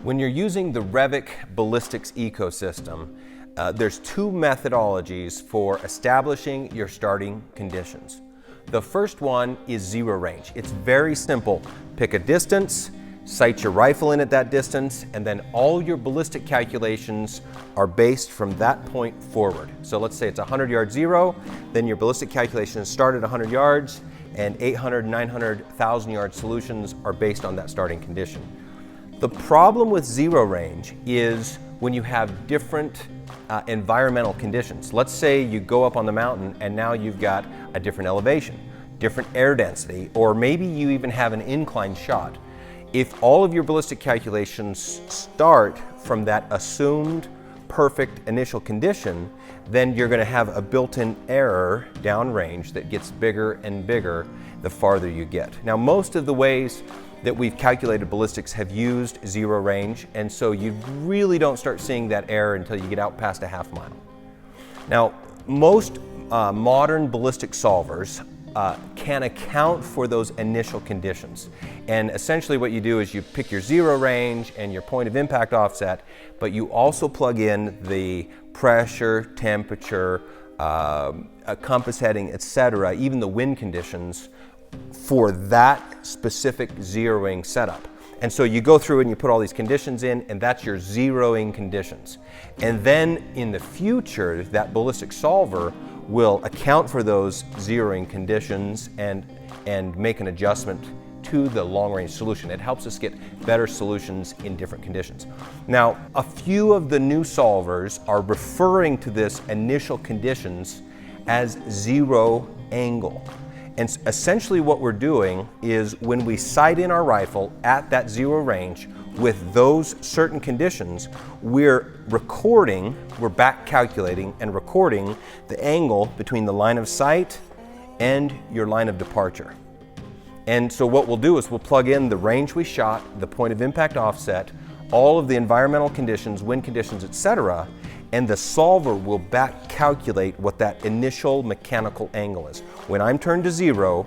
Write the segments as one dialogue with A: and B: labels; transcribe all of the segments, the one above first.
A: When you're using the Revic ballistics ecosystem, there's two methodologies for establishing your starting conditions. The first one is zero range. It's very simple. Pick a distance, sight your rifle in at that distance, and then all your ballistic calculations are based from that point forward. So let's say it's 100 yard zero, then your ballistic calculations start at 100 yards, and 800, 900, 1,000 yard solutions are based on that starting condition. The problem with zero range is when you have different environmental conditions. Let's say you go up on the mountain and now you've got a different elevation, different air density, or maybe you even have an incline shot. If all of your ballistic calculations start from that assumed perfect initial condition, then you're going to have a built-in error downrange that gets bigger and bigger the farther you get. Now, most of the ways that we've calculated ballistics have used zero range, and so you really don't start seeing that error until you get out past a half mile. Now, most modern ballistic solvers can account for those initial conditions. And essentially what you do is you pick your zero range and your point of impact offset, but you also plug in the pressure, temperature, compass heading, etc., even the wind conditions for that specific zeroing setup. And so you go through and you put all these conditions in, and that's your zeroing conditions. And then in the future, that ballistic solver will account for those zeroing conditions and make an adjustment to the long-range solution. It helps us get better solutions in different conditions. Now, a few of the new solvers are referring to this initial conditions as zero angle. And essentially what we're doing is when we sight in our rifle at that zero range with those certain conditions, we're back calculating and recording the angle between the line of sight and your line of departure. And so what we'll do is we'll plug in the range we shot, the point of impact offset, all of the environmental conditions, wind conditions, etc., and the solver will back calculate what that initial mechanical angle is. When I'm turned to zero,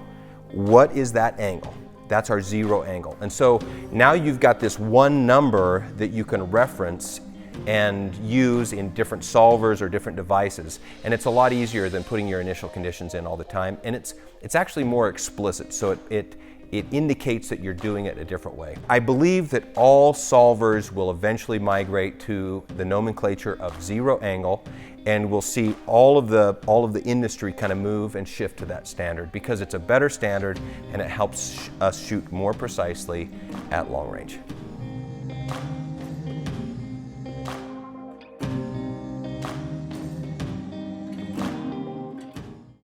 A: what is that angle? That's our zero angle. And so now you've got this one number that you can reference and use in different solvers or different devices. And it's a lot easier than putting your initial conditions in all the time. And it's actually more explicit, so it indicates that you're doing it a different way. I believe that all solvers will eventually migrate to the nomenclature of zero angle, and we'll see all of the industry kind of move and shift to that standard because it's a better standard and it helps us shoot more precisely at long range.